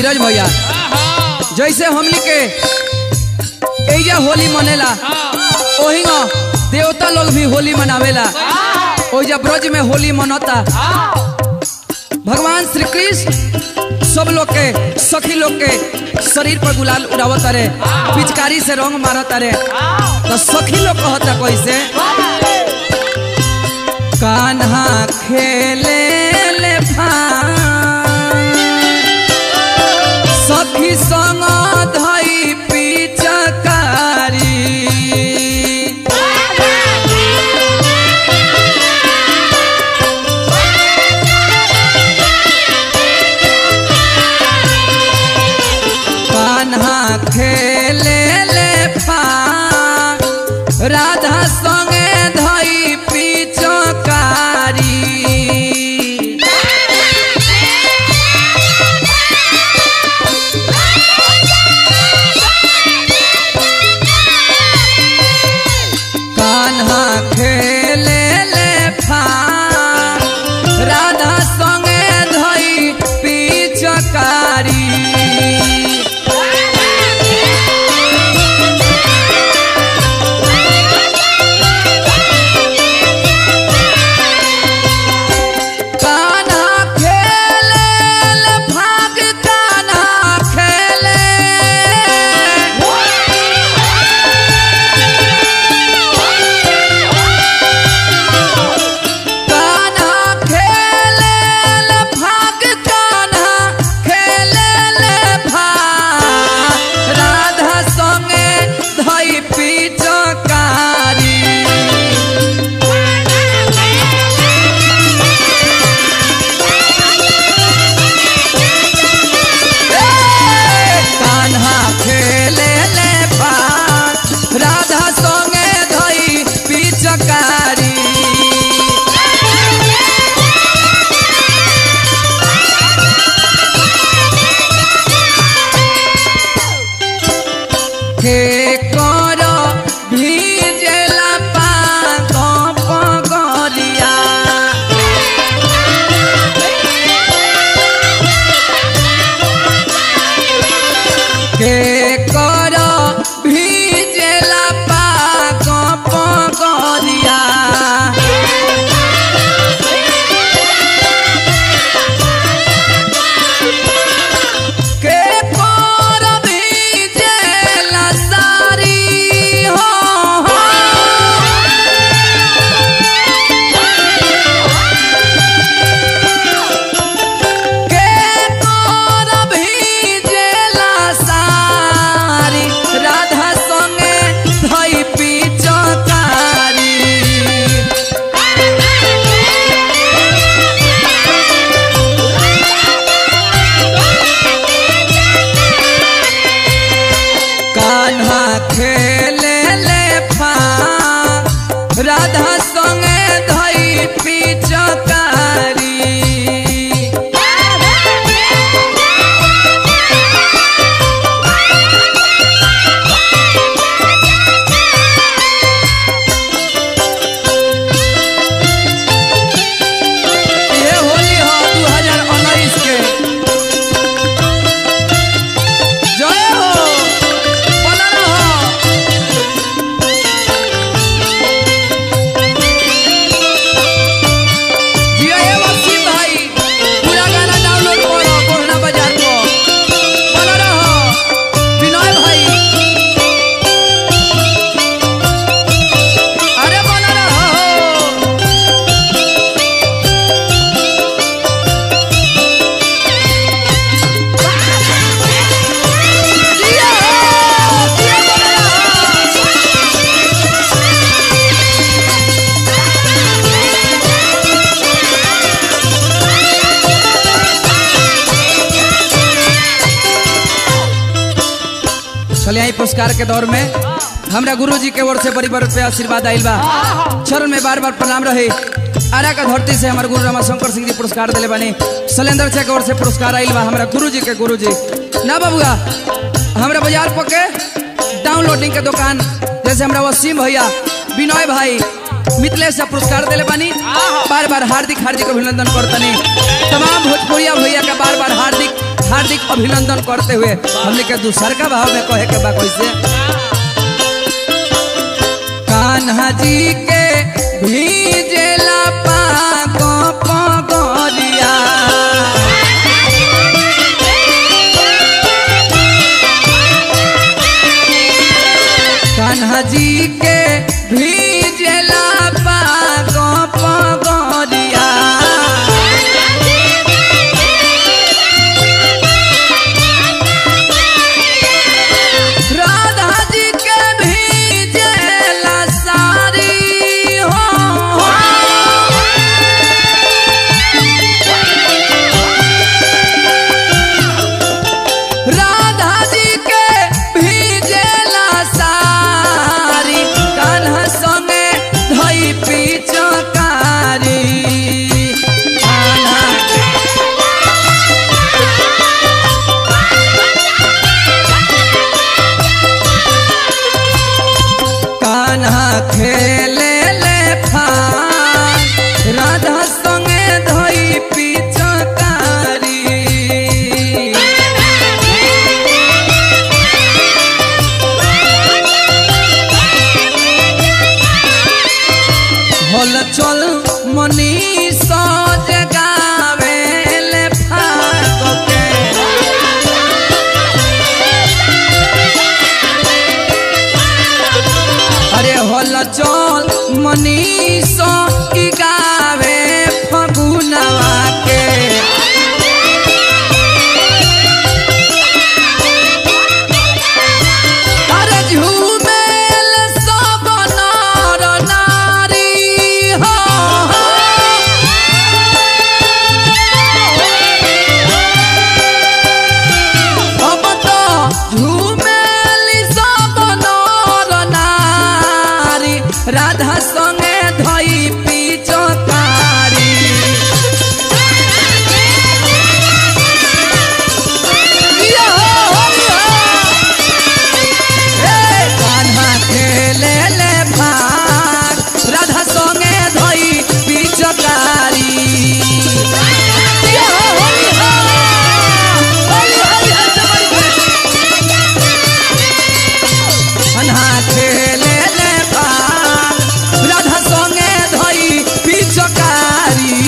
धीरज भैया जैसे हमनी के एजा होली मनेला ओही देवता लोग भी होली मनावेला। ओजा ब्रज में होली मनता भगवान श्री कृष्ण सब लोग के सखी लोग के शरीर पर गुलाल उड़ावत रे, पिचकारी से रंग मारत रे। तो सखी लोग कहता कैसे कान्हा खेले ले सखी संग धई पिचकारी कान्हा खेले ले राधा संगे धई पिचकारी कान्हा खेले ले राधा संगे धई पिचकारी राधा संगे धई पिचकारी ये होली हो 2019 के जय हो बना रहो। चलिए पुरस्कार के दौर में हमरा गुरु जी के ओर से बड़ी बड़ी आशीर्वाद आइल बा। चरण में बार बार प्रणाम रहे। आरा का धरती से हमारे गुरु रमाशंकर सिंह जी पुरस्कार दिले बानी। शैलेंद्र चा के ओर से पुरस्कार आइल बा हमरा गुरु जी ना बाबूआ हमरा बाजार पके डाउनलोडिंग के दुकान जैसे हमरा वसीम भैया विनय भाई मिथिलेश से पुरस्कार दिले बानी बार बार हार्दिक हार्दिक अभिनंदन करतनी तमाम भोजपुरिया भैया के बार बार हार्दिक हार्दिक अभिनंदन करते हुए हमने के दूसर का भाव में कहे के बा कैसे कान्हा जी के भीजेला पाको पगरिया कान्हा जी के भीजेला पाको पगरिया राधा जी के भीजेला सारी हो राधा जी के भीजेला सारी कान्हा संगे धई पिचकारी कान्हा खेले ले फान राधा संगे धई पिचकारी हल चल मनीष जगावे ले फाक के अरे हल चल मनीष की गावे फगुनवा के अरे झूमेल सब नर नारी हो अब तो झूमेल सब नर नारी राधा संगे धई पिचकारी कान्हा खेले ले भाग राधा संगे धई पिचकारी कान्हा खेले ले भाग राधा संगे धई पिचकारी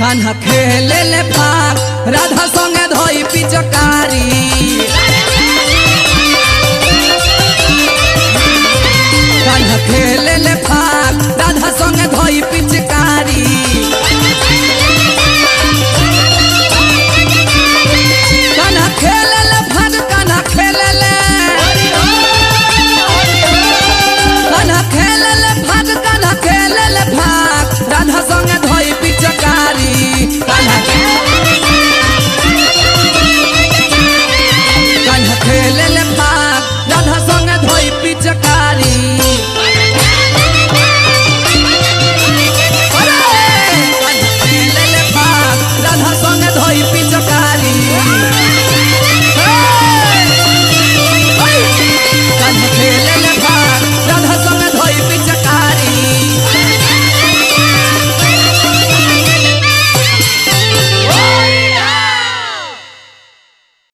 कान्हा खेले ले भाग राधा संगे धई पिचकारी